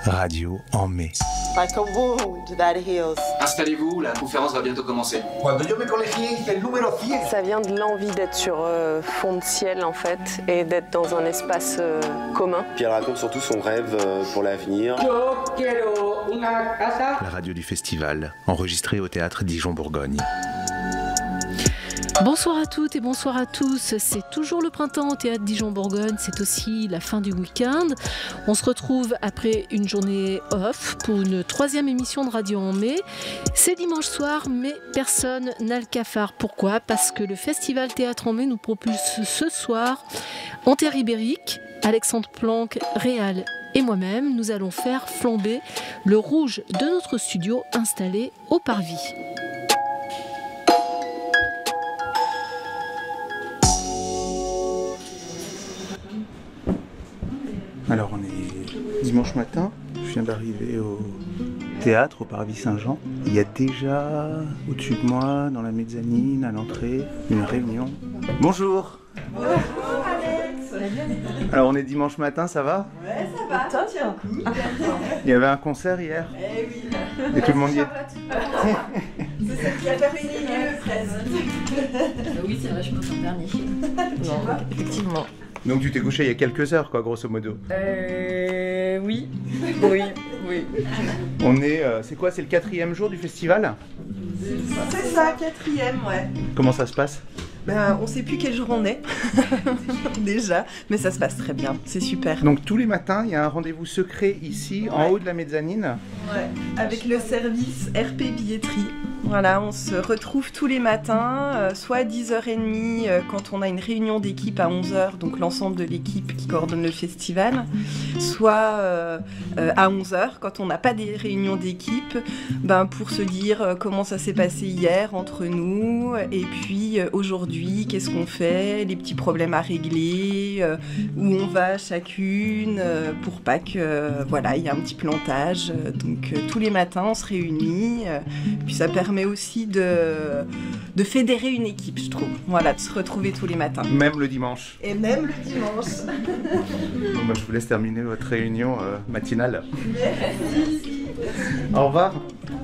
Radio en mai. Like a wound that heals. Installez-vous, la conférence va bientôt commencer. Cuando yo me colegié hice el número 100. Ça vient de l'envie d'être sur fond de ciel en fait et d'être dans un espace commun. Puis elle raconte surtout son rêve pour l'avenir. La radio du festival, enregistrée au théâtre Dijon-Bourgogne. Bonsoir à toutes et bonsoir à tous, c'est toujours le printemps au théâtre Dijon-Bourgogne, c'est aussi la fin du week-end. On se retrouve après une journée off pour une troisième émission de Radio en mai. C'est dimanche soir, mais personne n'a le cafard. Pourquoi ? Parce que le festival Théâtre en mai nous propulse ce soir en terre ibérique. Alexandre Planck, Réal et moi-même, nous allons faire flamber le rouge de notre studio installé au Parvis. Alors on est dimanche matin, je viens d'arriver au théâtre, au Parvis Saint-Jean. Il y a déjà au-dessus de moi, dans la mezzanine, à l'entrée, une réunion. Bonjour. Bonjour Alex. Alors on est dimanche matin, ça va ? Ouais, ça va. Toi, tiens. Il y avait un concert hier. Eh oui. Et tout le monde y est. C'est celle qui a terminé le 13. Oui, c'est vrai, je pense en dernier. Non, effectivement. Donc tu t'es couché il y a quelques heures, quoi, grosso modo. Oui. On est, c'est quoi, c'est le 4e jour du festival ? C'est ça, 4e, ouais. Comment ça se passe ? Ben, on sait plus quel jour on est, déjà, mais ça se passe très bien, c'est super. Donc tous les matins, il y a un rendez-vous secret ici, en haut de la mezzanine. Ouais, avec le service RP Billetterie. Voilà, on se retrouve tous les matins, soit à 10h30 quand on a une réunion d'équipe à 11h, donc l'ensemble de l'équipe qui coordonne le festival, soit à 11h quand on n'a pas des réunions d'équipe, ben, pour se dire comment ça s'est passé hier entre nous, et puis aujourd'hui, qu'est-ce qu'on fait, les petits problèmes à régler, où on va chacune, pour pas que voilà, il y ait un petit plantage. Donc tous les matins, on se réunit, puis ça permet aussi de fédérer une équipe, je trouve. Voilà, de se retrouver tous les matins. Même le dimanche. Et même le dimanche. Bon, bah, je vous laisse terminer votre réunion matinale. Merci. Au revoir.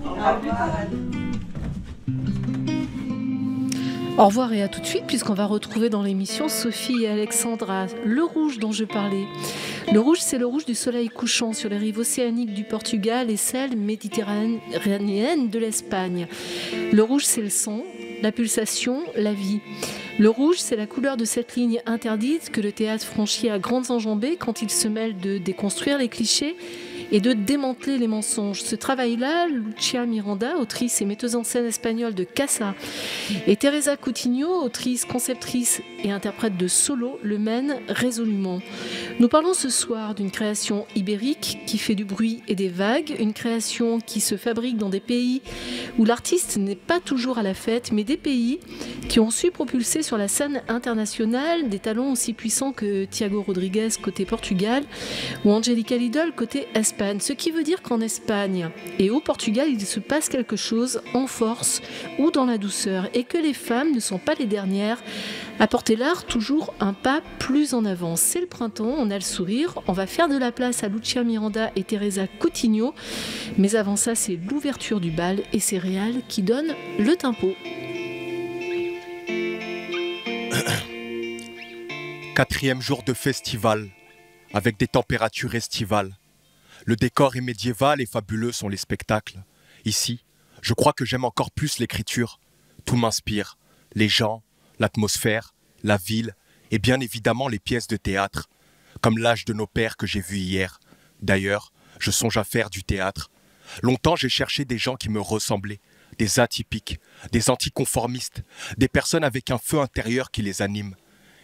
Au revoir. Au revoir et à tout de suite, puisqu'on va retrouver dans l'émission Sophie et Alexandra, le rouge dont je parlais. Le rouge, c'est le rouge du soleil couchant sur les rives océaniques du Portugal et celles méditerranéennes de l'Espagne. Le rouge, c'est le sang, la pulsation, la vie. Le rouge, c'est la couleur de cette ligne interdite que le théâtre franchit à grandes enjambées quand il se mêle de déconstruire les clichés et de démanteler les mensonges. Ce travail-là, Lucia Miranda, autrice et metteuse en scène espagnole de Casa, et Teresa Coutinho, autrice, conceptrice et interprète de solo, le mènent résolument. Nous parlons ce soir d'une création ibérique qui fait du bruit et des vagues, une création qui se fabrique dans des pays où l'artiste n'est pas toujours à la fête, mais des pays qui ont su propulser sur la scène internationale des talents aussi puissants que Thiago Rodriguez côté Portugal ou Angélica Lidl côté Espagne. Ce qui veut dire qu'en Espagne et au Portugal, il se passe quelque chose en force ou dans la douceur et que les femmes ne sont pas les dernières à porter l'art toujours un pas plus en avant. C'est le printemps, on a le sourire, on va faire de la place à Lucia Miranda et Teresa Coutinho, mais avant ça, c'est l'ouverture du bal et c'est Réal qui donne le tempo. 4e jour de festival, avec des températures estivales. Le décor est médiéval et fabuleux sont les spectacles. Ici, je crois que j'aime encore plus l'écriture. Tout m'inspire. Les gens, l'atmosphère, la ville et bien évidemment les pièces de théâtre. Comme l'âge de nos pères que j'ai vu hier. D'ailleurs, je songe à faire du théâtre. Longtemps, j'ai cherché des gens qui me ressemblaient. Des atypiques, des anticonformistes, des personnes avec un feu intérieur qui les anime.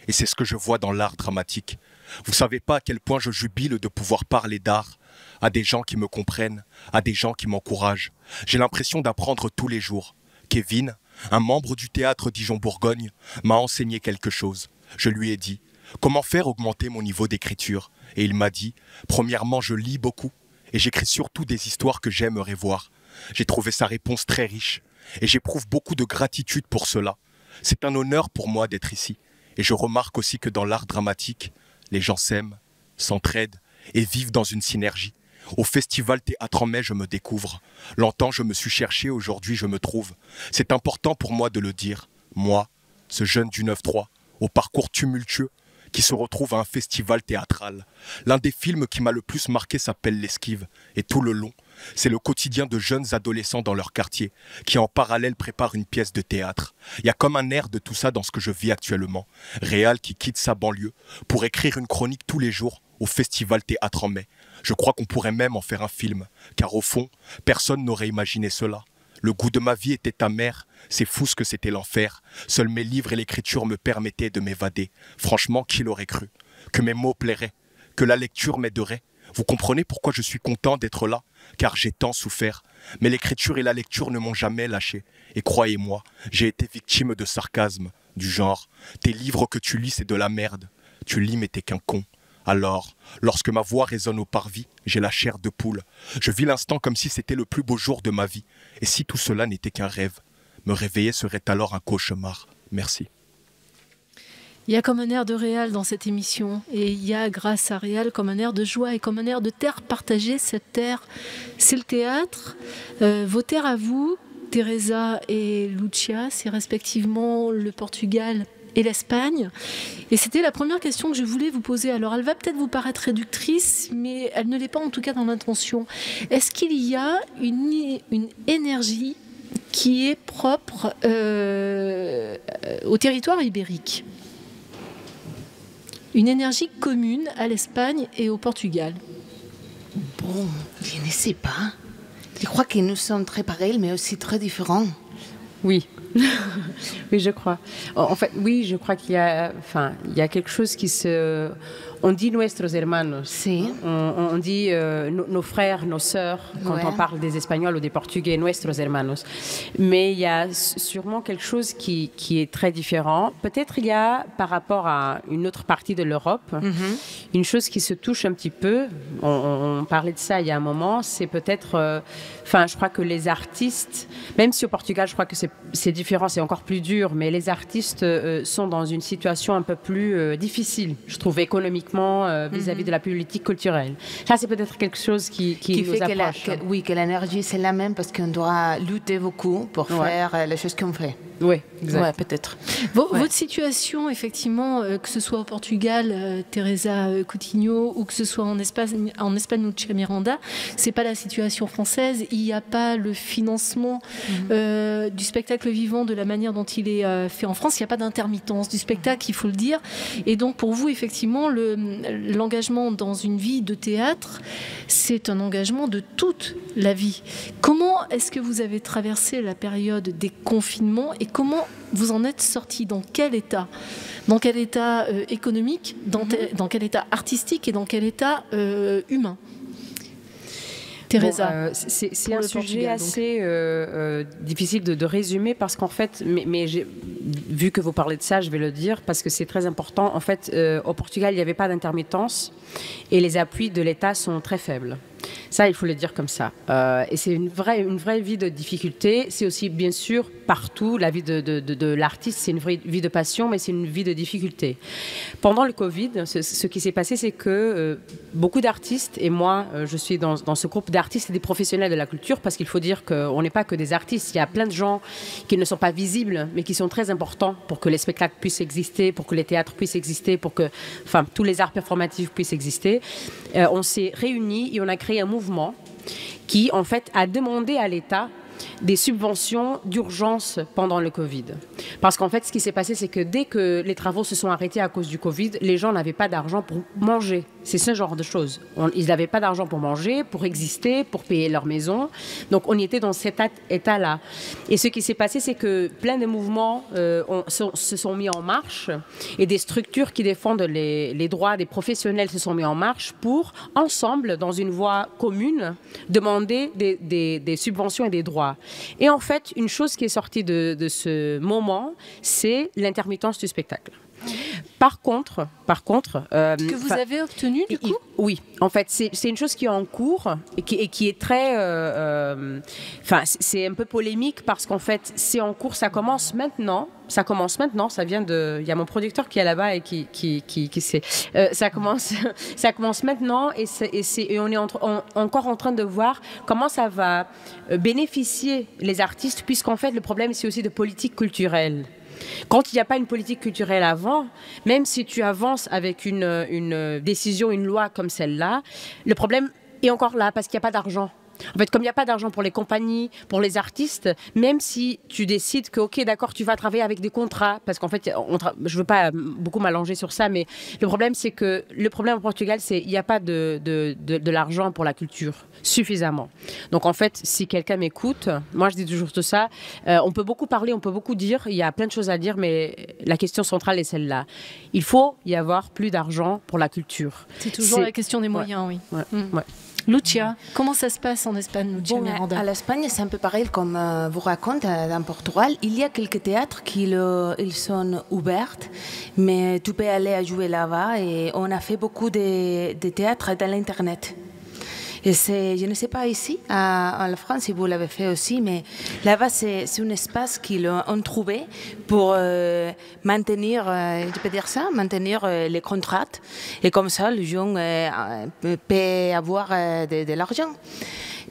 Et c'est ce que je vois dans l'art dramatique. Vous savez pas à quel point je jubile de pouvoir parler d'art à des gens qui me comprennent, à des gens qui m'encouragent. J'ai l'impression d'apprendre tous les jours. Kevin, un membre du théâtre Dijon-Bourgogne, m'a enseigné quelque chose. Je lui ai dit « Comment faire augmenter mon niveau d'écriture ?» Et il m'a dit « Premièrement, je lis beaucoup et j'écris surtout des histoires que j'aimerais voir. » J'ai trouvé sa réponse très riche et j'éprouve beaucoup de gratitude pour cela. C'est un honneur pour moi d'être ici. Et je remarque aussi que dans l'art dramatique, les gens s'aiment, s'entraident et vivent dans une synergie. Au festival Théâtre en Mai, je me découvre. Longtemps, je me suis cherché, aujourd'hui, je me trouve. C'est important pour moi de le dire. Moi, ce jeune du 9-3, au parcours tumultueux, qui se retrouve à un festival théâtral. L'un des films qui m'a le plus marqué s'appelle L'Esquive. Et tout le long, c'est le quotidien de jeunes adolescents dans leur quartier qui en parallèle préparent une pièce de théâtre. Il y a comme un air de tout ça dans ce que je vis actuellement. Réal qui quitte sa banlieue pour écrire une chronique tous les jours au festival Théâtre en Mai. Je crois qu'on pourrait même en faire un film, car au fond, personne n'aurait imaginé cela. Le goût de ma vie était amer, c'est fou ce que c'était l'enfer. Seuls mes livres et l'écriture me permettaient de m'évader. Franchement, qui l'aurait cru? Que mes mots plairaient, que la lecture m'aiderait. Vous comprenez pourquoi je suis content d'être là? Car j'ai tant souffert. Mais l'écriture et la lecture ne m'ont jamais lâché. Et croyez-moi, j'ai été victime de sarcasme, du genre « Tes livres que tu lis, c'est de la merde. Tu lis mais t'es qu'un con. » Alors, lorsque ma voix résonne au parvis, j'ai la chair de poule. Je vis l'instant comme si c'était le plus beau jour de ma vie. Et si tout cela n'était qu'un rêve, me réveiller serait alors un cauchemar. Merci. Il y a comme un air de Réal dans cette émission. Et il y a, grâce à Réal, comme un air de joie et comme un air de terre partagée. Cette terre, c'est le théâtre. Vos terres à vous, Teresa et Lucia, c'est respectivement le Portugal et l'Espagne. Et c'était la première question que je voulais vous poser. Alors, elle va peut-être vous paraître réductrice, mais elle ne l'est pas en tout cas dans l'intention. Est-ce qu'il y a une énergie qui est propre au territoire ibérique? Une énergie commune à l'Espagne et au Portugal? Bon, je ne sais pas. Je crois que nous sommes très pareils, mais aussi très différents. Oui. Oui, je crois. En fait, oui, je crois qu'il y a, il y a quelque chose qui se... On dit nuestros hermanos. Si. On dit nos frères, nos sœurs, quand on parle des Espagnols ou des Portugais, nuestros hermanos. Mais il y a sûrement quelque chose qui est très différent. Peut-être il y a, par rapport à une autre partie de l'Europe, une chose qui se touche un petit peu. On parlait de ça il y a un moment. C'est peut-être... je crois que les artistes, même si au Portugal, je crois que c'est différent, c'est encore plus dur, mais les artistes sont dans une situation un peu plus difficile, je trouve, économiquement, vis-à-vis de la politique culturelle. Ça, c'est peut-être quelque chose qui nous fait approche. Que l'énergie, c'est la même parce qu'on doit lutter beaucoup pour faire les choses qu'on fait. Oui, exact. Ouais, peut-être. Votre situation, effectivement, que ce soit au Portugal, Teresa Coutinho, ou que ce soit en Espagne, Lucia Miranda, c'est pas la situation française. Il n'y a pas le financement du spectacle vivant de la manière dont il est fait en France. Il n'y a pas d'intermittence du spectacle, il faut le dire. Et donc, pour vous, effectivement, l'engagement dans une vie de théâtre, c'est un engagement de toute la vie. Comment est-ce que vous avez traversé la période des confinements et comment vous en êtes sorti? Dans quel état? Dans quel état économique? Dans quel état artistique? Et dans quel état humain? Teresa, c'est un sujet assez difficile de résumer parce qu'en fait, mais vu que vous parlez de ça, je vais le dire parce que c'est très important. En fait, au Portugal, il n'y avait pas d'intermittence et les appuis de l'État sont très faibles. Ça, il faut le dire comme ça. Et c'est une vraie vie de difficulté. C'est aussi, bien sûr, partout, la vie de l'artiste, c'est une vraie vie de passion, mais c'est une vie de difficulté. Pendant le Covid, ce qui s'est passé, c'est que beaucoup d'artistes, et moi, je suis dans ce groupe d'artistes et des professionnels de la culture, parce qu'il faut dire qu'on n'est pas que des artistes. Il y a plein de gens qui ne sont pas visibles, mais qui sont très importants pour que les spectacles puissent exister, pour que les théâtres puissent exister, pour que tous les arts performatifs puissent exister. On s'est réunis et on a créé un mouvement qui, en fait, a demandé à l'État des subventions d'urgence pendant le Covid. Parce qu'en fait, ce qui s'est passé, c'est que dès que les travaux se sont arrêtés à cause du Covid, les gens n'avaient pas d'argent pour manger. C'est ce genre de choses. Ils n'avaient pas d'argent pour manger, pour exister, pour payer leur maison. Donc, on était dans cet état-là. Et ce qui s'est passé, c'est que plein de mouvements se sont mis en marche et des structures qui défendent les droits des professionnels se sont mis en marche pour, ensemble, dans une voie commune, demander des subventions et des droits. Et en fait, une chose qui est sortie de ce moment, c'est l'intermittence du spectacle. Par contre, que vous avez obtenu du coup? Oui, en fait, c'est une chose qui est en cours et qui est très, enfin, c'est un peu polémique parce qu'en fait, c'est en cours, ça commence maintenant. Ça vient de. Il y a mon producteur qui est là-bas et qui sait. Ça commence maintenant et on est encore en train de voir comment ça va bénéficier les artistes, puisqu'en fait, le problème, c'est aussi de politique culturelle. Quand il n'y a pas une politique culturelle avant, même si tu avances avec une décision, une loi comme celle-là, le problème est encore là parce qu'il n'y a pas d'argent. En fait, comme il n'y a pas d'argent pour les compagnies, pour les artistes, même si tu décides que, ok, d'accord, tu vas travailler avec des contrats, parce qu'en fait, je ne veux pas beaucoup m'allonger sur ça, mais le problème, c'est que le problème au Portugal, c'est qu'il n'y a pas de l'argent pour la culture suffisamment. Donc, en fait, si quelqu'un m'écoute, moi, je dis toujours tout ça, on peut beaucoup parler, on peut beaucoup dire, il y a plein de choses à dire, mais la question centrale est celle-là. Il faut y avoir plus d'argent pour la culture. C'est toujours la question des moyens, oui. Ouais. Lucia, comment ça se passe en Espagne, Lucia Miranda? À l'Espagne, c'est un peu pareil comme vous raconte dans Portugal. Il y a quelques théâtres qui ils sont ouverts, mais tu peux aller à jouer là-bas. Et on a fait beaucoup de théâtres dans l'Internet. Et je ne sais pas ici, en la France, si vous l'avez fait aussi, mais là-bas, c'est un espace qu'ils ont trouvé pour maintenir, je peux dire ça, maintenir les contrats. Et comme ça, les gens peuvent avoir de l'argent.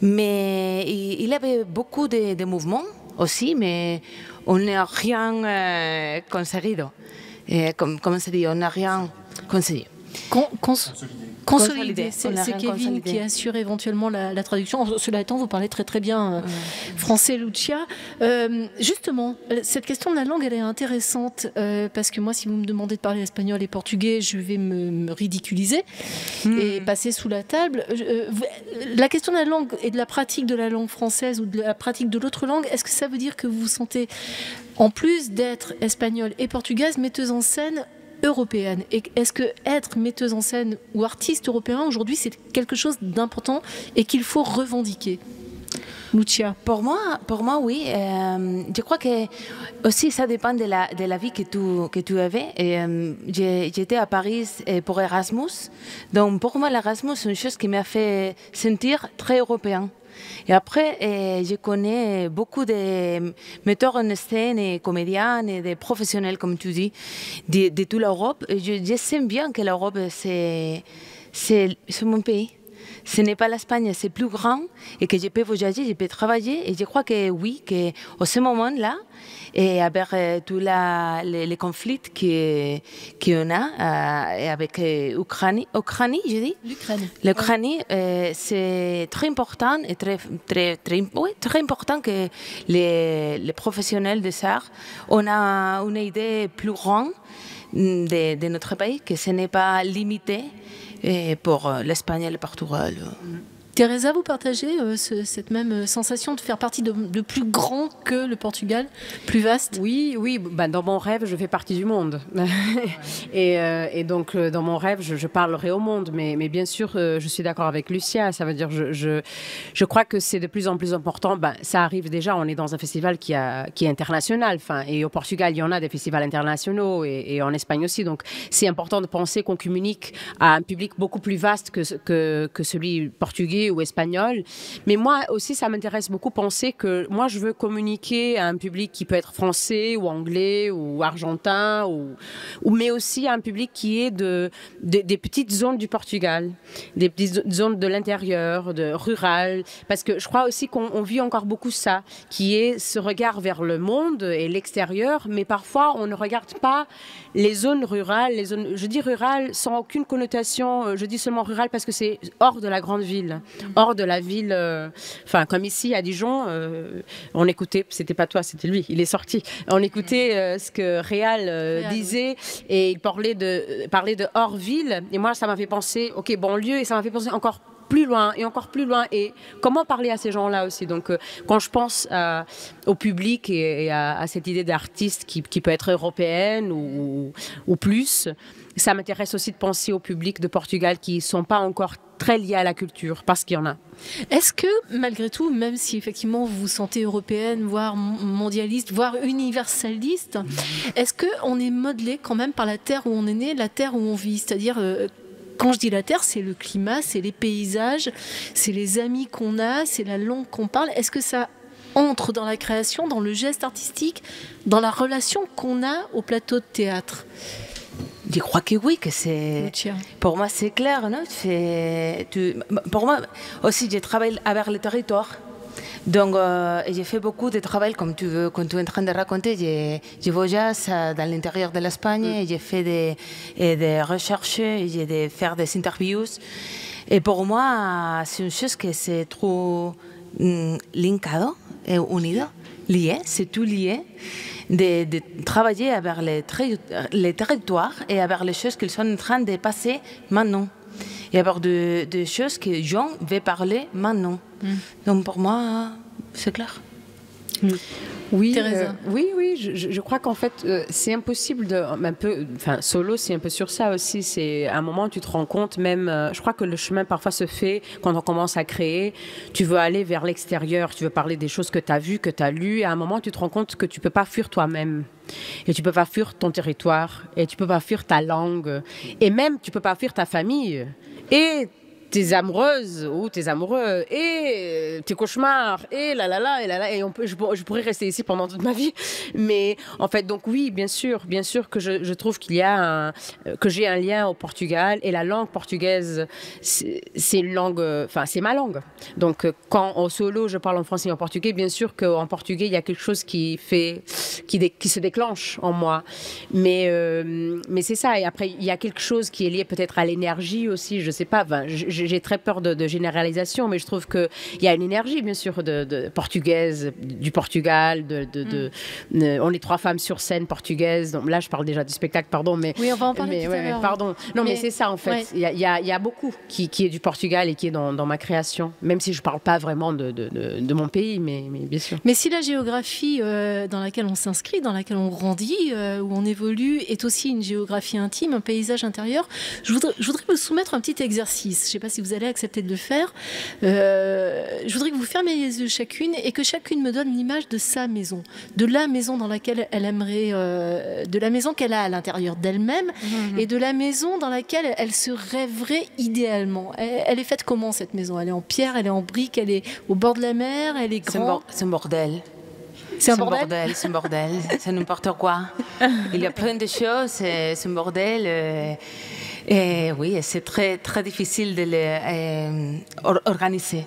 Mais il y avait beaucoup de mouvements aussi, mais on n'a rien conseguido. Comme se dit, on n'a rien conseillé. Consolidé. C'est Kevin qui assure éventuellement la traduction. Cela étant, vous parlez très très bien français, Lucia. Justement, cette question de la langue, elle est intéressante parce que moi, si vous me demandez de parler espagnol et portugais, je vais me ridiculiser et passer sous la table. La question de la langue et de la pratique de la langue française ou de la pratique de l'autre langue, est-ce que ça veut dire que vous vous sentez, en plus d'être espagnole et portugaise, metteuse en scène européenne? Et est-ce que être metteuse en scène ou artiste européen aujourd'hui, c'est quelque chose d'important et qu'il faut revendiquer? Lucia. Pour moi, oui. Je crois que aussi ça dépend de la vie que tu avais. J'étais à Paris pour Erasmus. Donc pour moi, l'Erasmus, c'est une chose qui m'a fait sentir très européen. Et après, je connais beaucoup de metteurs en scène et comédiens et de professionnels, comme tu dis, de toute l'Europe. Je sais bien que l'Europe, c'est mon pays. Ce n'est pas l'Espagne, c'est plus grand et que je peux voyager, je peux travailler. Et je crois que oui, qu'à ce moment-là, et avec tous les conflits qu'on a avec l'Ukraine, je dis. L'Ukraine, c'est très important et très important que les professionnels des arts, on a une idée plus grande de notre pays, que ce n'est pas limité pour l'Espagne et le Portugal. Teresa, vous partagez cette même sensation de faire partie de plus grand que le Portugal, plus vaste? Oui, bah, dans mon rêve, je fais partie du monde. et donc, dans mon rêve, je parlerai au monde. Mais bien sûr, je suis d'accord avec Lucia. Ça veut dire, je crois que c'est de plus en plus important. Ben, ça arrive déjà, on est dans un festival qui est international. Enfin, et au Portugal, il y en a des festivals internationaux et en Espagne aussi. Donc, c'est important de penser qu'on communique à un public beaucoup plus vaste que celui portugais ou espagnol. Mais moi aussi, ça m'intéresse beaucoup penser que moi, je veux communiquer à un public qui peut être français ou anglais ou argentin, mais aussi à un public qui est des petites zones du Portugal, des petites zones de l'intérieur, de rural. Parce que je crois aussi qu'on vit encore beaucoup ça, qui est ce regard vers le monde et l'extérieur, mais parfois, on ne regarde pas les zones rurales, je dis rurales sans aucune connotation, je dis seulement rural parce que c'est hors de la grande ville. Hors de la ville, enfin comme ici à Dijon, on écoutait, c'était pas toi, c'était lui, il est sorti. On écoutait ce que Réal disait et il parlait de hors ville. Et moi, ça m'a fait penser, ok, banlieue, et ça m'a fait penser encore plus loin et encore plus loin. Et comment parler à ces gens-là aussi? Donc, quand je pense au public et à cette idée d'artiste qui peut être européenne ou plus, ça m'intéresse aussi de penser au public de Portugal qui ne sont pas encore très liés à la culture, parce qu'il y en a. Est-ce que, malgré tout, même si effectivement vous vous sentez européenne, voire mondialiste, voire universaliste, est-ce qu'on est modelé quand même par la terre où on est né, la terre où on vit? C'est-à-dire, quand je dis la terre, c'est le climat, c'est les paysages, c'est les amis qu'on a, c'est la langue qu'on parle. Est-ce que ça entre dans la création, dans le geste artistique, dans la relation qu'on a au plateau de théâtre? Je crois que oui, que c'est. Pour moi, c'est clair, non? Pour moi aussi, je travaille avec le territoire. Donc, j'ai fait beaucoup de travail, comme tu es en train de raconter. Je voyage dans l'intérieur de l'Espagne, j'ai fait des recherches, j'ai fait des interviews. Et pour moi, c'est une chose que c'est trop linkado, unido, lié, c'est tout lié. De travailler avec les territoires et avec les choses qu'ils sont en train de passer maintenant. Et avec des choses que les gens veulent parler maintenant. Donc pour moi, c'est clair. Oui, je crois qu'en fait, c'est impossible solo, c'est un peu sur ça aussi. C'est à un moment, tu te rends compte, même, je crois que le chemin parfois se fait quand on commence à créer. Tu veux aller vers l'extérieur, tu veux parler des choses que tu as vues, que tu as lues. Et à un moment, tu te rends compte que tu ne peux pas fuir toi-même. Et tu ne peux pas fuir ton territoire. Et tu ne peux pas fuir ta langue. Et même, tu ne peux pas fuir ta famille. Et tes amoureuses ou tes amoureux et tes cauchemars et et je pourrais rester ici pendant toute ma vie, mais en fait donc oui, bien sûr que je trouve qu'il y a que j'ai un lien au Portugal, et la langue portugaise c'est une langue, c'est ma langue, donc quand au solo je parle en français et en portugais, bien sûr qu'en portugais il y a quelque chose qui se déclenche en moi, mais c'est ça. Et après il y a quelque chose qui est lié peut-être à l'énergie aussi, je sais pas, j'ai très peur de généralisation, mais je trouve qu'il y a une énergie, bien sûr, de portugaise, du Portugal. On est 3 femmes sur scène portugaises. Donc là, je parle déjà du spectacle, pardon. Mais, oui, on va en parler tout à l'heure. Pardon. Non, mais c'est ça, en fait. Il y a beaucoup qui est du Portugal et qui est dans ma création, même si je ne parle pas vraiment de mon pays, mais bien sûr. Mais si la géographie dans laquelle on s'inscrit, dans laquelle on grandit, où on évolue, est aussi une géographie intime, un paysage intérieur, je voudrais vous soumettre un petit exercice. Je ne sais pas si vous allez accepter de le faire. Je voudrais que vous fermiez les yeux chacune et que chacune me donne l'image de sa maison, de la maison dans laquelle elle aimerait, de la maison qu'elle a à l'intérieur d'elle-même, et de la maison dans laquelle elle se rêverait idéalement. Elle est faite comment, cette maison? Elle est en pierre, elle est en briques, elle est au bord de la mer, elle est grande. C'est un bordel. C'est un bordel. C'est un bordel, c'est n'importe quoi. Il y a plein de choses, c'est un bordel. Et oui, c'est très, très difficile de l'organiser.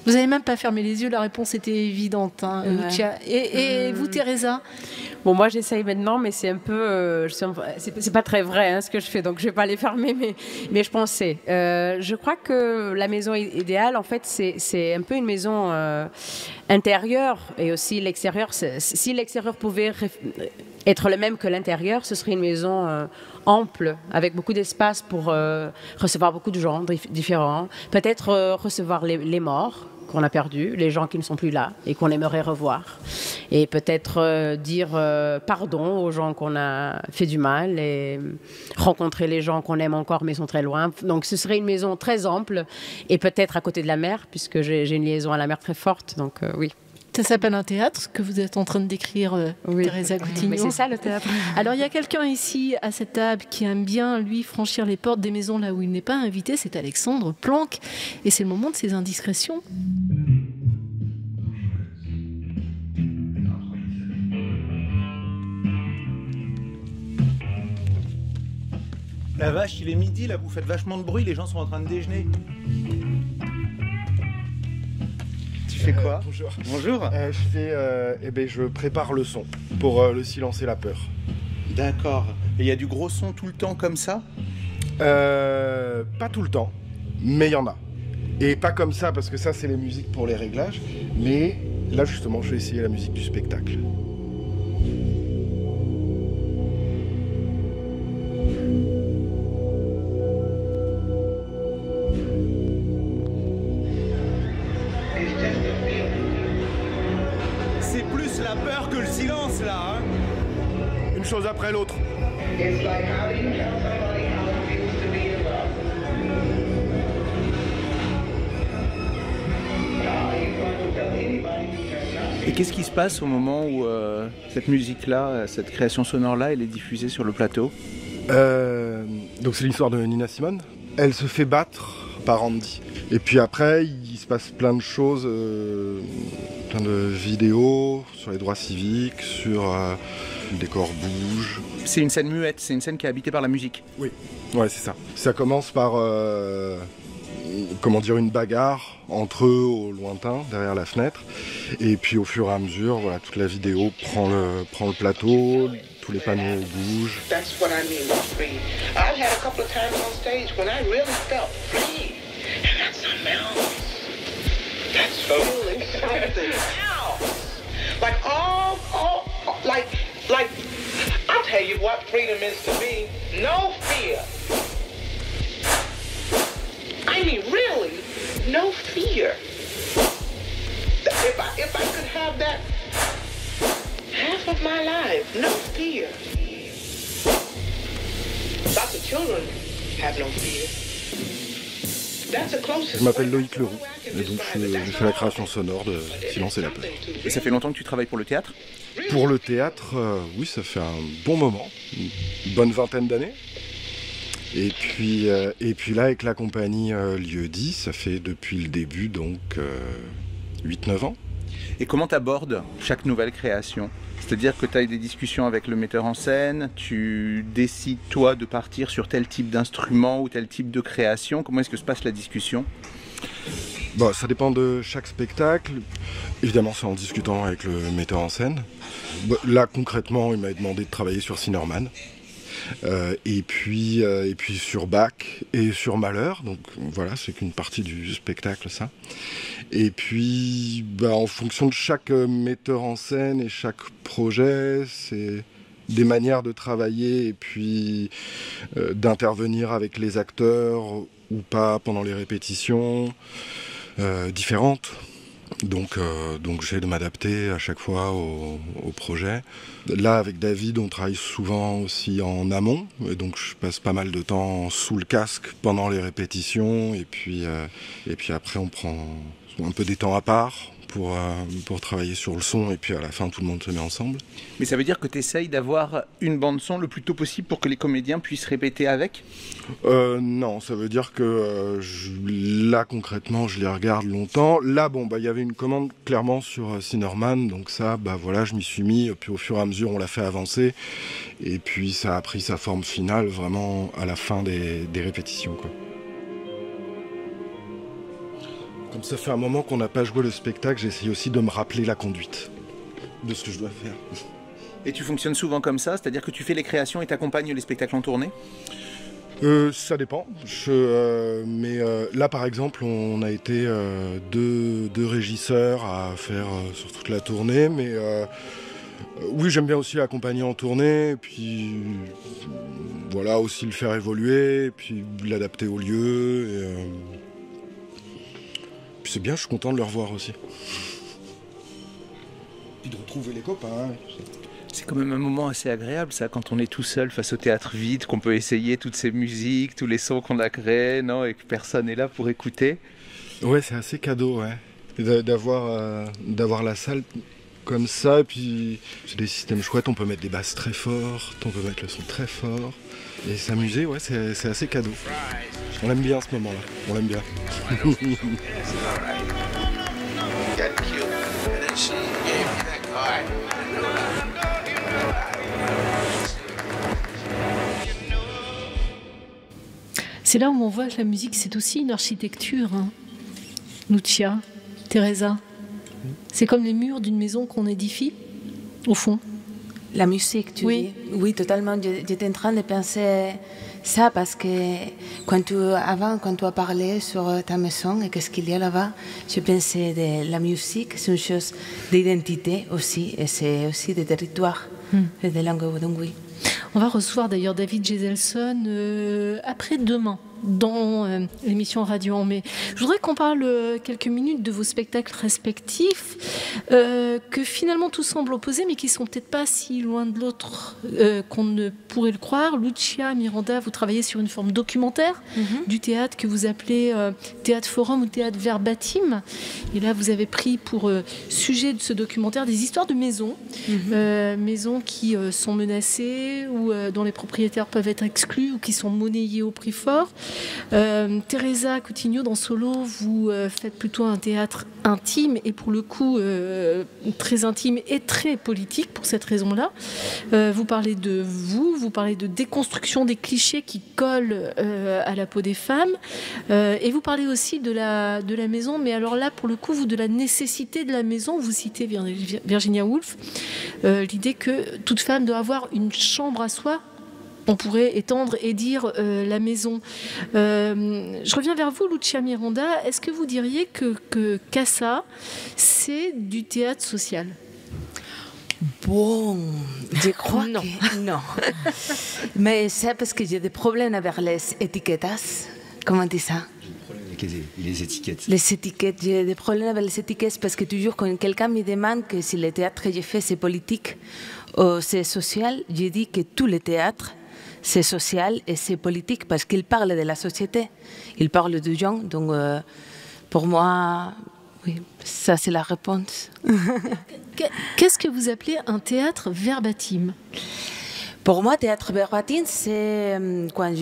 Vous n'avez même pas fermé les yeux, la réponse était évidente, hein, Lucia. Et vous, Teresa? Bon, moi j'essaye maintenant, mais c'est un peu, c'est pas très vrai, hein, ce que je fais, donc je vais pas les fermer, mais je pensais. Je crois que la maison idéale, en fait, c'est un peu une maison intérieure, et aussi l'extérieur. Si l'extérieur pouvait être le même que l'intérieur, ce serait une maison ample, avec beaucoup d'espace pour recevoir beaucoup de gens différents, peut-être recevoir les morts qu'on a perdus, les gens qui ne sont plus là et qu'on aimerait revoir, et peut-être dire pardon aux gens qu'on a fait du mal, et rencontrer les gens qu'on aime encore mais sont très loin. Donc ce serait une maison très ample, et peut-être à côté de la mer, puisque j'ai une liaison à la mer très forte, donc oui. Ça s'appelle un théâtre, que vous êtes en train de décrire, Teresa Coutinho. Mais c'est ça, le théâtre. Alors, il y a quelqu'un ici, à cette table, qui aime bien, lui, franchir les portes des maisons là où il n'est pas invité. C'est Alexandre Planck. Et c'est le moment de ses indiscrétions. La vache, il est midi, là, vous faites vachement de bruit, les gens sont en train de déjeuner. Tu fais quoi? Bonjour. Bonjour. Je prépare le son pour le silence et la peur. D'accord. Et il y a du gros son tout le temps comme ça? Pas tout le temps, mais il y en a. Et pas comme ça, parce que ça, c'est les musiques pour les réglages. Mais là, justement, je vais essayer la musique du spectacle. C'est plus la peur que le silence, là, hein? Une chose après l'autre. Et qu'est-ce qui se passe au moment où cette musique-là, cette création sonore-là, elle est diffusée sur le plateau? Donc c'est l'histoire de Nina Simone. Elle se fait battre par Andy. Et puis après, il se passe plein de choses, plein de vidéos sur les droits civiques, sur le décor bouge. C'est une scène muette, c'est une scène qui est habitée par la musique. Oui, ouais, c'est ça. Ça commence par une bagarre entre eux au lointain, derrière la fenêtre. Et puis au fur et à mesure, voilà, toute la vidéo prend le plateau, tous les panneaux bougent. That's what I mean by free. I've had a couple of times on stage when I really felt free. And that's something else. That's feeling something else. Like like, I'll tell you what freedom is to me. No fear. I mean, really, no fear. If I could have that half of my life, no fear. Lots of children have no fear. That's the closest. Je m'appelle Loïc Leroux, et donc je fais la création sonore de Silence et la peur. Et ça fait longtemps que tu travailles pour le théâtre? Pour le théâtre, oui, ça fait un bon moment, une bonne vingtaine d'années. Et puis là, avec la compagnie Lieu-dit, ça fait depuis le début, donc 8-9 ans. Et comment tu abordes chaque nouvelle création? C'est-à-dire que tu as des discussions avec le metteur en scène, tu décides toi de partir sur tel type d'instrument ou tel type de création. Comment est-ce que se passe la discussion? Bon, ça dépend de chaque spectacle. Évidemment, c'est en discutant avec le metteur en scène. Bon, là, concrètement, il m'a demandé de travailler sur Sinnerman. Et puis sur Bach et sur Mahler, donc voilà, c'est qu'une partie du spectacle, ça. Et puis en fonction de chaque metteur en scène et chaque projet, c'est des manières de travailler et puis d'intervenir avec les acteurs ou pas pendant les répétitions différentes. Donc j'essaie de m'adapter à chaque fois au projet. Là, avec David, on travaille souvent aussi en amont. Et donc je passe pas mal de temps sous le casque pendant les répétitions. Et puis après, on prend un peu des temps à part pour travailler sur le son. Et puis à la fin, tout le monde se met ensemble. Mais ça veut dire que tu essayes d'avoir une bande-son le plus tôt possible pour que les comédiens puissent répéter avec? Non, ça veut dire que là, concrètement, je les regarde longtemps. Là, il y avait une commande clairement sur Sinnerman, donc ça, voilà, je m'y suis mis. Puis au fur et à mesure, on l'a fait avancer. Et puis ça a pris sa forme finale vraiment à la fin des répétitions, quoi. Comme ça fait un moment qu'on n'a pas joué le spectacle, j'essaye aussi de me rappeler la conduite de ce que je dois faire. Et tu fonctionnes souvent comme ça, c'est-à-dire que tu fais les créations et t'accompagnes les spectacles en tournée? Ça dépend. Mais là, par exemple, on a été deux régisseurs à faire sur toute la tournée. Mais oui, j'aime bien aussi accompagner en tournée. Et puis voilà, aussi le faire évoluer, et puis l'adapter au lieu. Puis c'est bien, je suis content de le revoir aussi. Puis de retrouver les copains. C'est quand même un moment assez agréable, ça, quand on est tout seul face au théâtre vide, qu'on peut essayer toutes ces musiques, tous les sons qu'on a créés, non, et que personne n'est là pour écouter. Ouais, c'est assez cadeau, ouais. Et d'avoir la salle comme ça, et puis c'est des systèmes chouettes, on peut mettre des basses très fortes, on peut mettre le son très fort. Et s'amuser, ouais, c'est assez cadeau. On aime bien ce moment-là, on l'aime bien. C'est là où on voit que la musique, c'est aussi une architecture. Hein. Lucia, Teresa, c'est comme les murs d'une maison qu'on édifie, au fond. La musique, tu dis? Oui, totalement. J'étais en train de penser ça parce que quand tu as parlé sur ta maison et qu'est-ce qu'il y a là-bas, je pensais de la musique, c'est une chose d'identité aussi, et c'est aussi des territoires et des langues wudungwi. On va recevoir d'ailleurs David Geselson après-demain. dans l'émission Radio en Mai. Je voudrais qu'on parle quelques minutes de vos spectacles respectifs, que finalement tout semble opposé, mais qui sont peut-être pas si loin de l'autre qu'on ne pourrait le croire. Lucia, Miranda, vous travaillez sur une forme documentaire du théâtre que vous appelez théâtre forum ou théâtre verbatim. Et là, vous avez pris pour sujet de ce documentaire des histoires de maisons, maisons qui sont menacées ou dont les propriétaires peuvent être exclus ou qui sont monnayées au prix fort. Teresa Coutinho, dans Solo, vous faites plutôt un théâtre intime et pour le coup très intime et très politique pour cette raison-là. Vous parlez de vous parlez de déconstruction des clichés qui collent à la peau des femmes et vous parlez aussi de la maison, mais alors là pour le coup vous de la nécessité de la maison. Vous citez Virginia Woolf, l'idée que toute femme doit avoir une chambre à soi. On pourrait étendre et dire la maison. Je reviens vers vous, Lucia Miranda. Est-ce que vous diriez que Casa, c'est du théâtre social? Bon, je crois que non. Mais c'est parce que j'ai des problèmes avec les étiquettes. Comment on dit ça? Les étiquettes. Les étiquettes, j'ai des problèmes avec les étiquettes parce que toujours quand quelqu'un me demande que si le théâtre que j'ai fait c'est politique ou c'est social, je dis que tout le théâtre c'est social et c'est politique parce qu'il parle de la société, il parle de gens. Donc pour moi, oui, ça c'est la réponse. Qu'est-ce que vous appelez un théâtre verbatim? Pour moi, théâtre verbatim, c'est quand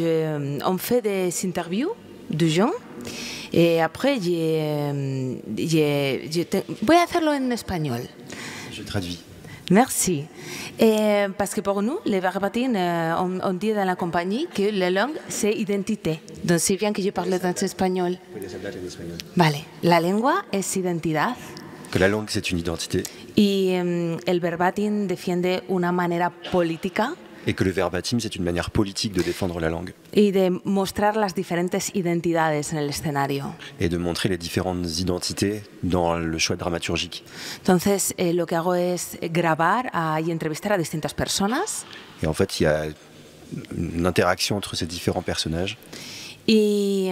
on fait des interviews de gens. Et après, voy a hacerlo en espagnol. Je traduis. Merci. Parce que pour nous, les verbatim, on dit dans la compagnie que la langue, c'est identité. Donc c'est bien que je parle en espagnol. Puedes hablar en español. Vale. La lengua es identidad. Que la langue, c'est une identité. Y el verbatim defiende una manera política. Et que le verbatim, c'est une manière politique de défendre la langue. Y de mostrar las diferentes identidades en el escenario. Et de montrer les différentes identités dans le choix dramaturgique. Entonces, lo que hago es grabar y entrevistar a distintas personas. Et en fait, il y a une interaction entre ces différents personnages. Y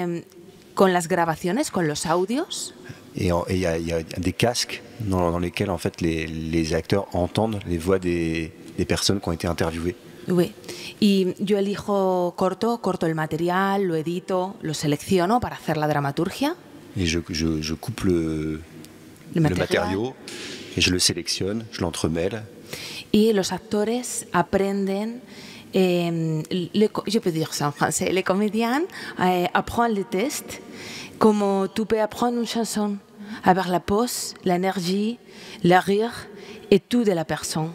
con las grabaciones, con los audios. Et il y a des casques dans lesquels en fait les acteurs entendent les voix des personnes qui ont été interviewées. Oui. Y yo elijo, corto el material, lo edito, lo selecciono para hacer la dramaturgia. Et je coupe le matériau et je le sélectionne, je l'entremêle. Y los actores aprenden, je peux dire ça en français, les comédiens apprennent les textes comme tu peux apprendre une chanson, avec la pose, l'énergie, le rire et tout de la personne.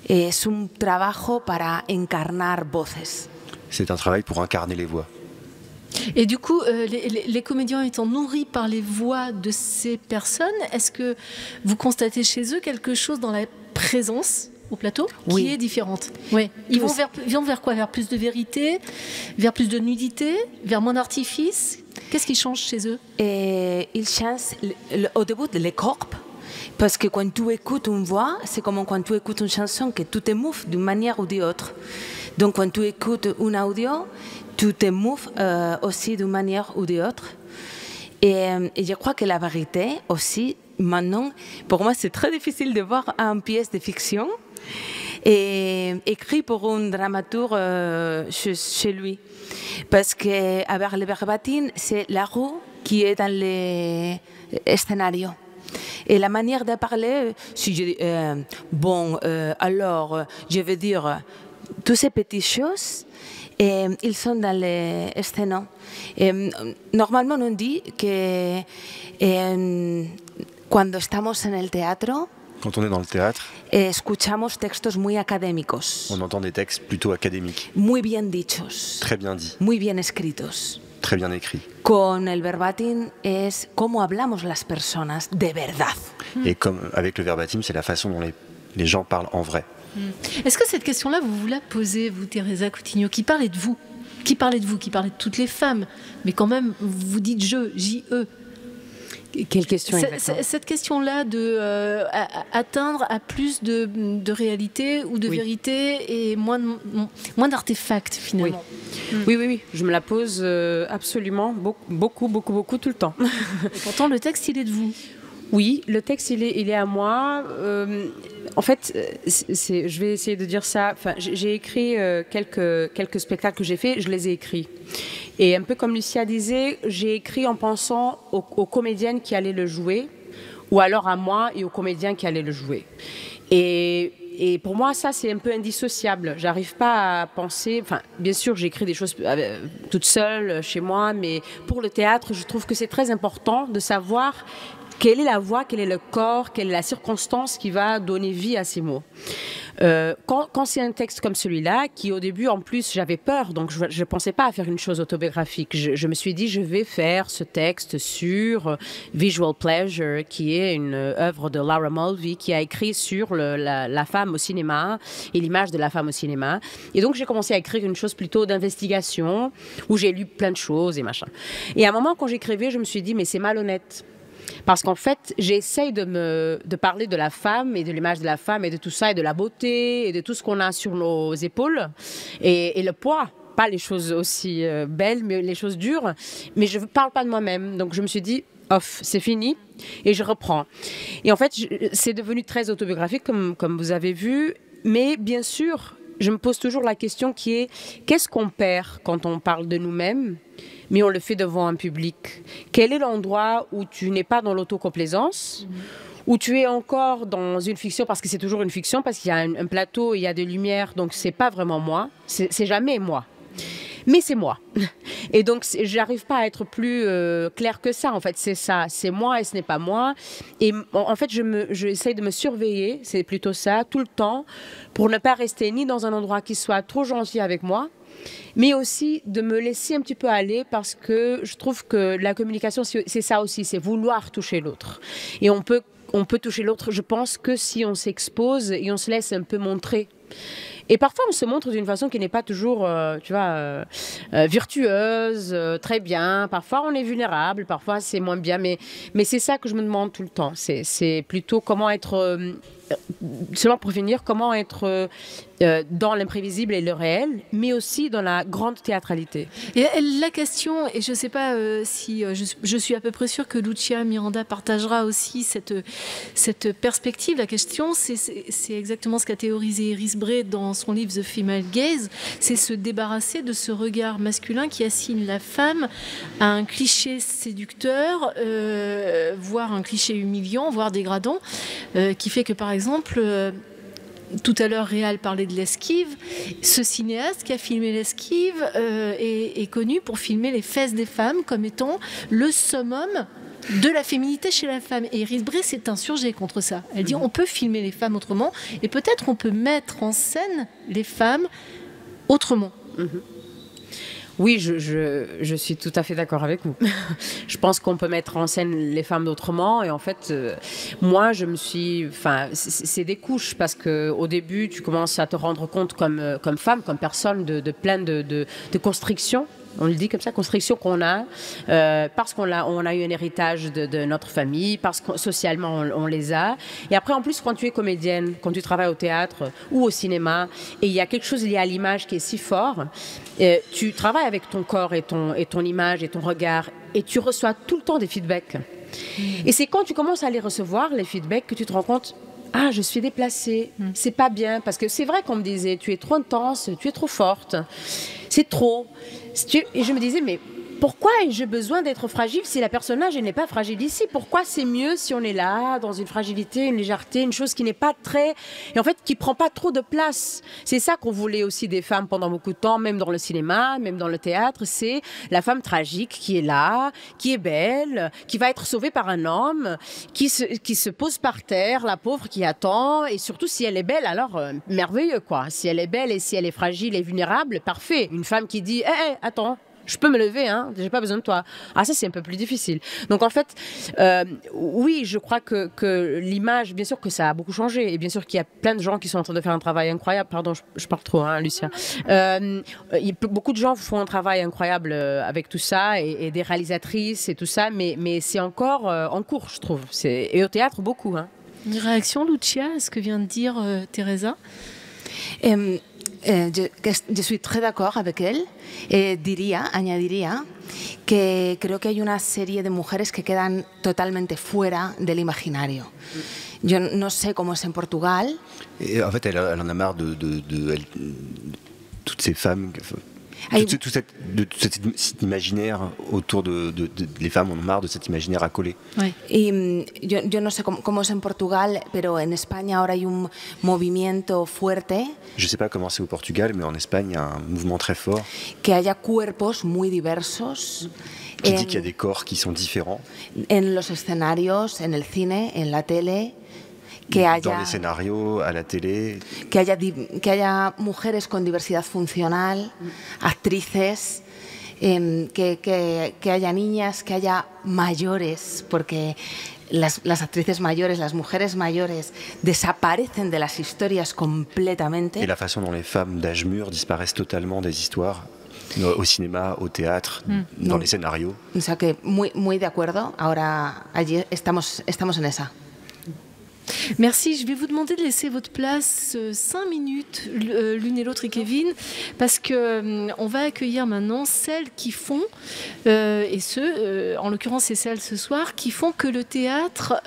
Es un trabajo para encarnar voces. C'est un travail pour incarner les voix. Et du coup, les comédiens étant nourris par les voix de ces personnes, est-ce que vous constatez chez eux quelque chose dans la présence au plateau qui est différente? Oui. Ils vont vers quoi? Vers plus de vérité? Vers plus de nudité? Vers moins d'artifice? Qu'est-ce qui change chez eux? Ils changent au début les corps. Parce que quand tu écoutes une voix, c'est comme quand tu écoutes une chanson, que tu te mouves d'une manière ou d'une autre. Donc quand tu écoutes un audio, tu te mouves aussi d'une manière ou d'une autre. Et je crois que la vérité aussi, maintenant, pour moi c'est très difficile de voir une pièce de fiction écrite pour un dramaturge chez lui. Parce qu'avec le verbatim, c'est la roue qui est dans les scénarios. Et la manière de parler, si je dis, alors, je veux dire, toutes ces petites choses, ils sont dans les scénarios. Normalement, on dit que cuando estamos en el teatro, quand on est dans le théâtre, escuchamos textos muy académicos. On entend des textes plutôt académiques. Muy bien dichos. Très bien dit. Muy bien escritos. Très bien écrit. Con el verbatim es cómo hablamos las personas de verdad. Et comme avec le verbatim, c'est la façon dont les gens parlent en vrai. Est-ce que cette question-là, vous vous la posez, vous, Teresa Coutinho, qui parlez de vous, qui parlez de toutes les femmes, mais quand même, vous dites je, J-E. Quelle question exactement ? Cette question-là de atteindre à plus de réalité ou de vérité et moins d'artefacts finalement. Oui, je me la pose absolument, beaucoup, tout le temps. Et pourtant, le texte, il est de vous. Oui, le texte, il est à moi. En fait, je vais essayer de dire ça. Enfin, j'ai écrit quelques spectacles que j'ai faits, je les ai écrits. Et un peu comme Lucia disait, j'ai écrit en pensant aux comédiennes qui allaient le jouer, ou alors à moi et aux comédiens qui allaient le jouer. Et pour moi, ça, c'est un peu indissociable. J'arrive pas à penser... Enfin, bien sûr, j'écris des choses toute seule, chez moi, mais pour le théâtre, je trouve que c'est très important de savoir quelle est la voix, quel est le corps, quelle est la circonstance qui va donner vie à ces mots. Quand c'est un texte comme celui-là, qui au début, en plus, j'avais peur, donc je ne pensais pas à faire une chose autobiographique. Je me suis dit, je vais faire ce texte sur Visual Pleasure, qui est une œuvre de Laura Mulvey, qui a écrit sur la femme au cinéma et l'image de la femme au cinéma. Et donc, j'ai commencé à écrire une chose plutôt d'investigation, où j'ai lu plein de choses et machin. Et à un moment, quand j'écrivais, je me suis dit, mais c'est malhonnête. Parce qu'en fait, j'essaye de parler de la femme et de l'image de la femme et de tout ça, et de la beauté et de tout ce qu'on a sur nos épaules et le poids. Pas les choses aussi belles, mais les choses dures. Mais je ne parle pas de moi-même. Donc je me suis dit, off, c'est fini et je reprends. Et en fait, c'est devenu très autobiographique, comme vous avez vu. Mais bien sûr, je me pose toujours la question qui est, qu'est-ce qu'on perd quand on parle de nous-mêmes mais on le fait devant un public? Quel est l'endroit où tu n'es pas dans l'autocomplaisance, où tu es encore dans une fiction, parce que c'est toujours une fiction, parce qu'il y a un plateau, il y a des lumières, donc c'est pas vraiment moi, c'est jamais moi. Mais c'est moi. Et donc, j'arrive pas à être plus claire que ça. En fait, c'est ça. C'est moi et ce n'est pas moi. Et en fait, j'essaie de me surveiller, c'est plutôt ça, tout le temps, pour ne pas rester ni dans un endroit qui soit trop gentil avec moi, mais aussi de me laisser un petit peu aller, parce que je trouve que la communication, c'est ça aussi, c'est vouloir toucher l'autre. Et on peut toucher l'autre, je pense, que si on s'expose et on se laisse un peu montrer. Et parfois, on se montre d'une façon qui n'est pas toujours, virtueuse, très bien. Parfois, on est vulnérable, parfois, c'est moins bien. Mais c'est ça que je me demande tout le temps. C'est plutôt comment être... seulement pour finir, comment être dans l'imprévisible et le réel, mais aussi dans la grande théâtralité. Et la question, et je ne sais pas si je suis à peu près sûre que Lucia Miranda partagera aussi cette perspective. La question, c'est exactement ce qu'a théorisé Iris Bray dans son livre The Female Gaze, c'est se débarrasser de ce regard masculin qui assigne la femme à un cliché séducteur, voire un cliché humiliant, voire dégradant, qui fait que, par exemple, tout à l'heure, Réal parlait de l'esquive. Ce cinéaste qui a filmé l'esquive est connu pour filmer les fesses des femmes comme étant le summum de la féminité chez la femme. Et Iris Bray s'est insurgée contre ça. Elle dit on peut filmer les femmes autrement et peut-être on peut mettre en scène les femmes autrement. Oui, je suis tout à fait d'accord avec vous. Je pense qu'on peut mettre en scène les femmes autrement. Et en fait, moi, c'est des couches, parce qu'au début, tu commences à te rendre compte comme femme, comme personne, de plein de constrictions. On le dit comme ça, constrictions qu'on a, parce qu'on a eu un héritage de notre famille, parce que socialement on les a. Et après, en plus, quand tu es comédienne, quand tu travailles au théâtre ou au cinéma, et il y a quelque chose lié à l'image qui est si fort, tu travailles avec ton corps et ton image et ton regard, et tu reçois tout le temps des feedbacks. Et c'est quand tu commences à les recevoir, les feedbacks, que tu te rends compte, ah, je suis déplacée, c'est pas bien, parce que c'est vrai qu'on me disait, tu es trop intense, tu es trop forte, c'est trop. Et je me disais, mais pourquoi ai-je besoin d'être fragile si la personnage n'est pas fragile ici? Pourquoi c'est mieux si on est là, dans une fragilité, une légèreté, une chose qui n'est pas très... Et en fait, qui prend pas trop de place. C'est ça qu'on voulait aussi des femmes pendant beaucoup de temps, même dans le cinéma, même dans le théâtre. C'est la femme tragique qui est là, qui est belle, qui va être sauvée par un homme, qui se pose par terre, la pauvre qui attend. Et surtout, si elle est belle, alors merveilleux, quoi. Si elle est belle et si elle est fragile et vulnérable, parfait. Une femme qui dit, attends, je peux me lever, hein, j'ai pas besoin de toi. Ah, ça, c'est un peu plus difficile. Donc, en fait, oui, je crois que l'image, bien sûr que ça a beaucoup changé. Et bien sûr qu'il y a plein de gens qui sont en train de faire un travail incroyable. Pardon, je parle trop, hein, Lucia. Beaucoup de gens font un travail incroyable avec tout ça, et des réalisatrices et tout ça, mais c'est encore en cours, je trouve. Et au théâtre, beaucoup. Hein. Une réaction, Lucia, à ce que vient de dire Teresa? Je suis très d'accord avec elle et añadiría que creo que hay una serie de mujeres que quedan totalmente fuera del imaginario. Yo no sé cómo es en Portugal. Et en fait, elle en a marre de toutes ces femmes. Tout cet imaginaire autour les femmes en ont marre de cet imaginaire accolé. Oui. Y yo no sé cómo es en Portugal, pero en España ahora hay un movimiento fuerte. Je ne sais pas comment c'est au Portugal, mais en Espagne, il y a un mouvement très fort. Que haya cuerpos muy diversos. Qui dit qu'il y a des corps qui sont différents. En los escenarios, en el cine, en la tele. Dans les scénarios, à la télé. Que haya mujeres con diversidad funcional, actrices, que haya niñas, que haya mayores, porque las actrices mayores, las mujeres mayores desaparecen de las historias completamente. Et la façon dont les femmes d'âge mûr disparaissent totalement des histoires. Au cinéma, au théâtre, dans les scénarios. O sea que muy de acuerdo. Ahora allí estamos en esa. Merci, je vais vous demander de laisser votre place 5 minutes l'une et l'autre et Kevin, parce qu'on va accueillir maintenant celles qui font, et ceux, en l'occurrence c'est celles ce soir, qui font que le théâtre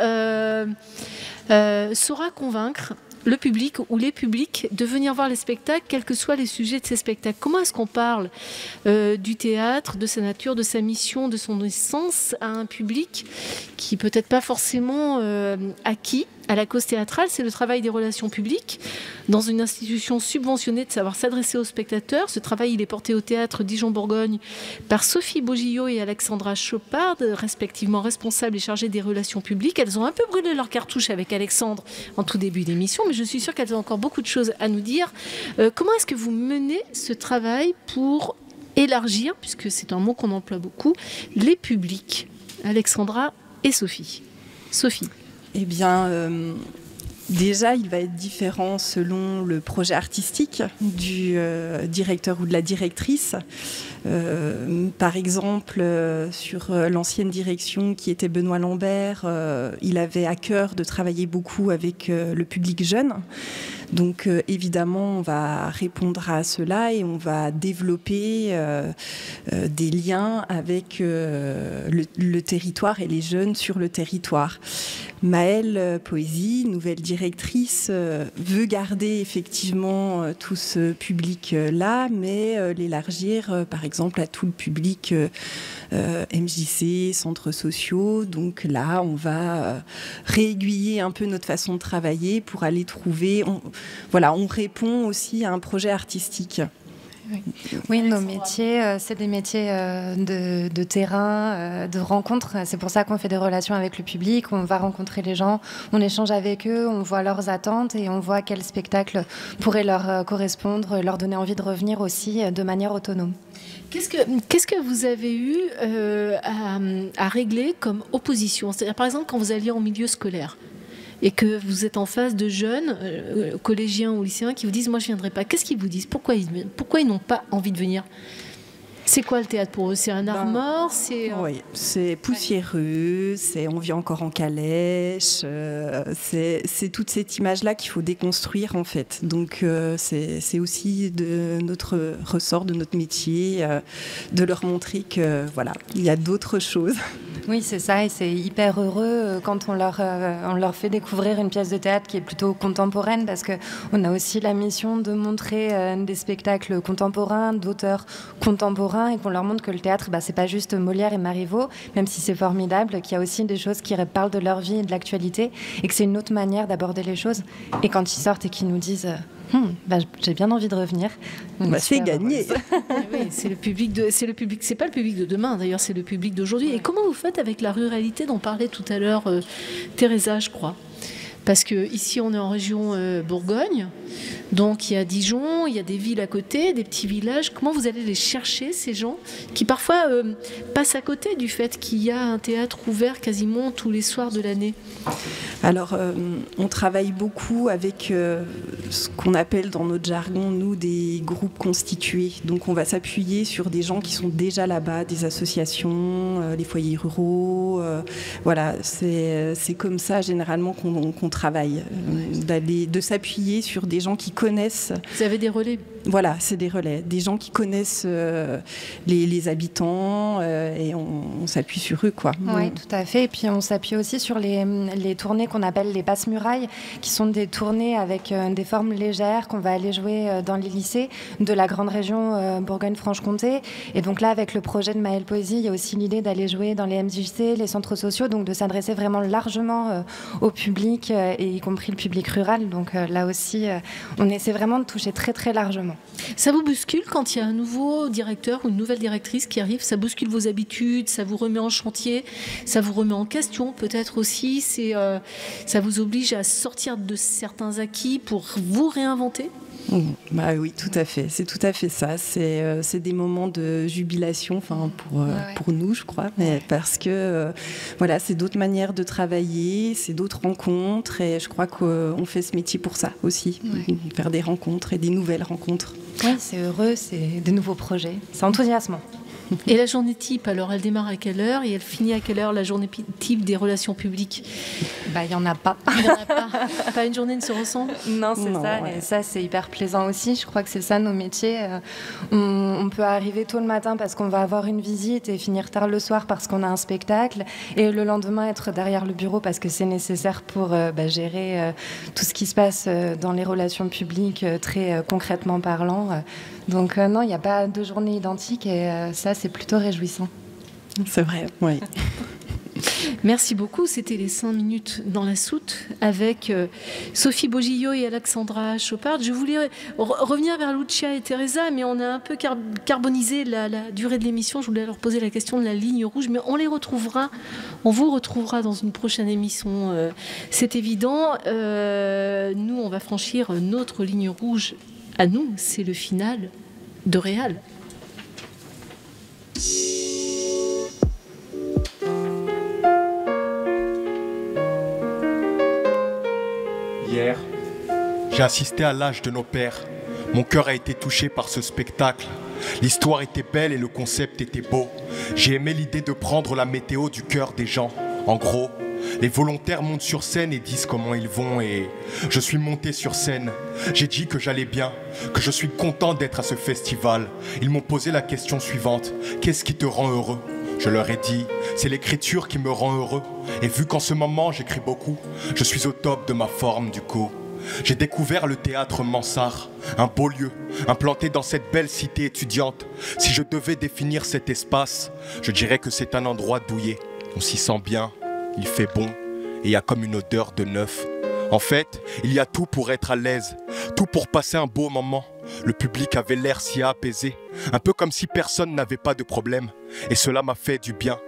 saura convaincre le public ou les publics de venir voir les spectacles, quels que soient les sujets de ces spectacles. Comment est-ce qu'on parle du théâtre, de sa nature, de sa mission, de son essence à un public qui peut-être pas forcément acquis à la cause théâtrale? C'est le travail des relations publiques dans une institution subventionnée de savoir s'adresser aux spectateurs. Ce travail, il est porté au théâtre Dijon-Bourgogne par Sophie Beaugillot et Alexandra Chopard, respectivement responsables et chargées des relations publiques. Elles ont un peu brûlé leur cartouche avec Alexandre en tout début d'émission, mais je suis sûre qu'elles ont encore beaucoup de choses à nous dire. Comment est-ce que vous menez ce travail pour élargir, puisque c'est un mot qu'on emploie beaucoup, les publics? Alexandra et Sophie. Sophie. Eh bien, déjà, il va être différent selon le projet artistique du directeur ou de la directrice. Par exemple, sur l'ancienne direction qui était Benoît Lambert, il avait à cœur de travailler beaucoup avec le public jeune. Donc évidemment, on va répondre à cela et on va développer des liens avec le territoire et les jeunes sur le territoire. Maëlle Poésie, nouvelle directrice, veut garder effectivement tout ce public-là, mais l'élargir par exemple à tout le public MJC, centres sociaux. Donc là, on va réaiguiller un peu notre façon de travailler pour aller trouver... on répond aussi à un projet artistique. Oui, nos métiers, c'est des métiers de terrain, de rencontres. C'est pour ça qu'on fait des relations avec le public, on va rencontrer les gens, on échange avec eux, on voit leurs attentes et on voit quel spectacle pourrait leur correspondre, leur donner envie de revenir aussi de manière autonome. Qu'est-ce que vous avez eu à régler comme opposition? C'est-à-dire, par exemple, quand vous alliez en milieu scolaire et que vous êtes en face de jeunes, collégiens ou lycéens, qui vous disent « moi je ne viendrai pas », qu'est-ce qu'ils vous disent? Pourquoi ils n'ont pas envie de venir? C'est quoi le théâtre pour eux? C'est un art mort? Oui, c'est poussiéreux, on vit encore en calèche, c'est toute cette image-là qu'il faut déconstruire en fait. Donc c'est aussi de notre ressort, de notre métier, de leur montrer que voilà, il y a d'autres choses. Oui, c'est ça, et c'est hyper heureux quand on leur fait découvrir une pièce de théâtre qui est plutôt contemporaine, parce qu'on a aussi la mission de montrer des spectacles contemporains, d'auteurs contemporains, et qu'on leur montre que le théâtre, c'est pas juste Molière et Marivaux, même si c'est formidable, qu'il y a aussi des choses qui parlent de leur vie et de l'actualité, et que c'est une autre manière d'aborder les choses. Et quand ils sortent et qu'ils nous disent j'ai bien envie de revenir, c'est gagné. Oui, c'est le public c'est pas le public de demain d'ailleurs, c'est le public d'aujourd'hui. Et comment vous faites avec la ruralité dont parlait tout à l'heure Teresa, je crois? Parce qu'ici, on est en région Bourgogne, donc il y a Dijon, il y a des villes à côté, des petits villages. Comment vous allez les chercher, ces gens qui parfois passent à côté du fait qu'il y a un théâtre ouvert quasiment tous les soirs de l'année? Alors, on travaille beaucoup avec ce qu'on appelle dans notre jargon, nous, des groupes constitués. Donc, on va s'appuyer sur des gens qui sont déjà là-bas, des associations, les foyers ruraux. Voilà, c'est comme ça, généralement, qu'on travaille. De s'appuyer sur des gens qui connaissent... Vous avez des relais? Voilà, c'est des relais. Des gens qui connaissent les habitants et on s'appuie sur eux, quoi. Oui, tout à fait. Et puis, on s'appuie aussi sur les tournées qu'on appelle les passe-murailles, qui sont des tournées avec des formes légères qu'on va aller jouer dans les lycées de la grande région Bourgogne-Franche-Comté. Et donc là, avec le projet de Maëlle Poésie, il y a aussi l'idée d'aller jouer dans les MJC, les centres sociaux, donc de s'adresser vraiment largement au public, et y compris le public rural. Donc là aussi, on essaie vraiment de toucher très très largement. Ça vous bouscule quand il y a un nouveau directeur ou une nouvelle directrice qui arrive? Ça bouscule vos habitudes, ça vous remet en chantier, ça vous remet en question peut-être aussi, ça vous oblige à sortir de certains acquis pour vous réinventer? Bah oui, tout à fait. C'est tout à fait ça. C'est des moments de jubilation, pour nous, je crois, mais parce que voilà, c'est d'autres manières de travailler, c'est d'autres rencontres, et je crois qu'on fait ce métier pour ça aussi, faire des rencontres et des nouvelles rencontres. Oui, c'est heureux, c'est des nouveaux projets, c'est enthousiasmant. Et la journée type, alors elle démarre à quelle heure et elle finit à quelle heure, la journée type des relations publiques? Il n'y en a pas. Il n'y en a pas. Pas une journée ne se ressemble? Non, c'est ça. Ouais. Et ça, c'est hyper plaisant aussi. Je crois que c'est ça, nos métiers. On peut arriver tôt le matin parce qu'on va avoir une visite et finir tard le soir parce qu'on a un spectacle. Et le lendemain, être derrière le bureau parce que c'est nécessaire pour gérer tout ce qui se passe dans les relations publiques, très concrètement parlant. Donc non, il n'y a pas de journée identique et ça, c'est plutôt réjouissant. C'est vrai, oui. Merci beaucoup. C'était les 5 minutes dans la soute avec Sophie Bogillot et Alexandra Chopard. Je voulais revenir vers Lucia et Teresa, mais on a un peu carbonisé la durée de l'émission. Je voulais leur poser la question de la ligne rouge, mais on vous retrouvera dans une prochaine émission. C'est évident. Nous, on va franchir notre ligne rouge. À nous, c'est le final de Réal. Hier, j'ai assisté à l'âge de nos pères. Mon cœur a été touché par ce spectacle. L'histoire était belle et le concept était beau. J'ai aimé l'idée de prendre la météo du cœur des gens. En gros, les volontaires montent sur scène et disent comment ils vont et je suis monté sur scène. J'ai dit que j'allais bien, que je suis content d'être à ce festival. Ils m'ont posé la question suivante: qu'est-ce qui te rend heureux? Je leur ai dit, c'est l'écriture qui me rend heureux. Et vu qu'en ce moment j'écris beaucoup, je suis au top de ma forme du coup. J'ai découvert le théâtre Mansart, un beau lieu, implanté dans cette belle cité étudiante. Si je devais définir cet espace, je dirais que c'est un endroit douillet. On s'y sent bien, il fait bon, et il y a comme une odeur de neuf. En fait, il y a tout pour être à l'aise, tout pour passer un beau moment. Le public avait l'air si apaisé, un peu comme si personne n'avait pas de problème. Et cela m'a fait du bien,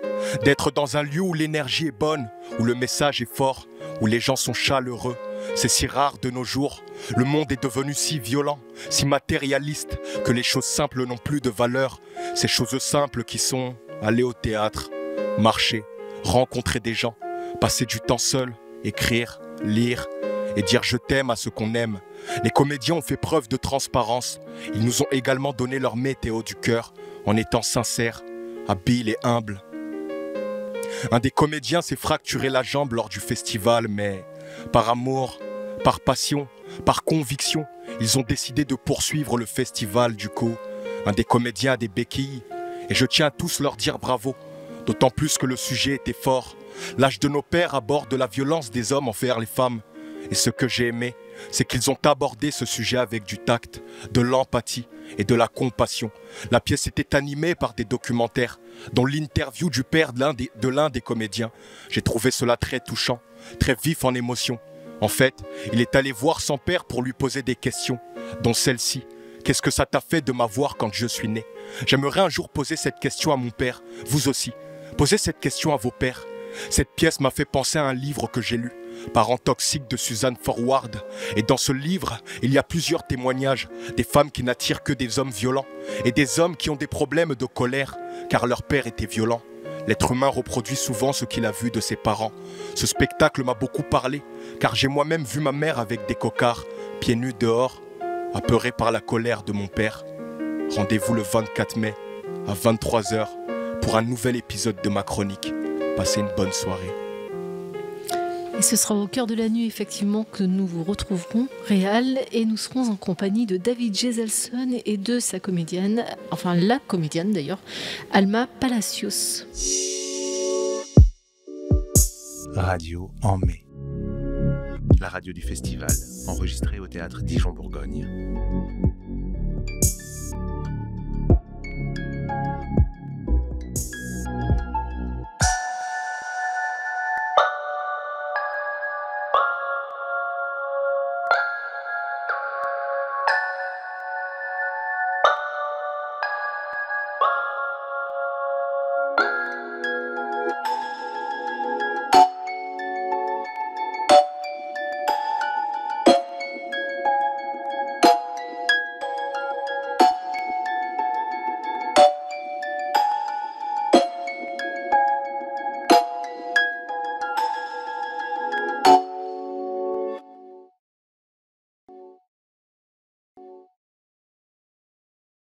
d'être dans un lieu où l'énergie est bonne, où le message est fort, où les gens sont chaleureux. C'est si rare de nos jours, le monde est devenu si violent, si matérialiste, que les choses simples n'ont plus de valeur. Ces choses simples qui sont aller au théâtre, marcher, rencontrer des gens, passer du temps seul, écrire, lire et dire je t'aime à ceux qu'on aime. Les comédiens ont fait preuve de transparence. Ils nous ont également donné leur météo du cœur en étant sincères, habiles et humbles. Un des comédiens s'est fracturé la jambe lors du festival, mais par amour, par passion, par conviction, ils ont décidé de poursuivre le festival du coup. Un des comédiens a des béquilles et je tiens à tous leur dire bravo. D'autant plus que le sujet était fort. L'âge de nos pères aborde la violence des hommes envers les femmes. Et ce que j'ai aimé, c'est qu'ils ont abordé ce sujet avec du tact, de l'empathie et de la compassion. La pièce était animée par des documentaires, dont l'interview du père de l'un des comédiens. J'ai trouvé cela très touchant, très vif en émotion. En fait, il est allé voir son père pour lui poser des questions, dont celle-ci. Qu'est-ce que ça t'a fait de m'avoir quand je suis né? J'aimerais un jour poser cette question à mon père, vous aussi. Posez cette question à vos pères. Cette pièce m'a fait penser à un livre que j'ai lu, Parents toxiques de Suzanne Forward. Et dans ce livre, il y a plusieurs témoignages. Des femmes qui n'attirent que des hommes violents. Et des hommes qui ont des problèmes de colère, car leur père était violent. L'être humain reproduit souvent ce qu'il a vu de ses parents. Ce spectacle m'a beaucoup parlé, car j'ai moi-même vu ma mère avec des cocards, pieds nus dehors, apeurée par la colère de mon père. Rendez-vous le 24 mai, à 23h, pour un nouvel épisode de ma chronique. Passez une bonne soirée. Et ce sera au cœur de la nuit, effectivement, que nous vous retrouverons, Réal, et nous serons en compagnie de David Geselson et de sa comédienne, enfin la comédienne d'ailleurs, Alma Palacios. Radio en mai. La radio du festival, enregistrée au théâtre Dijon-Bourgogne.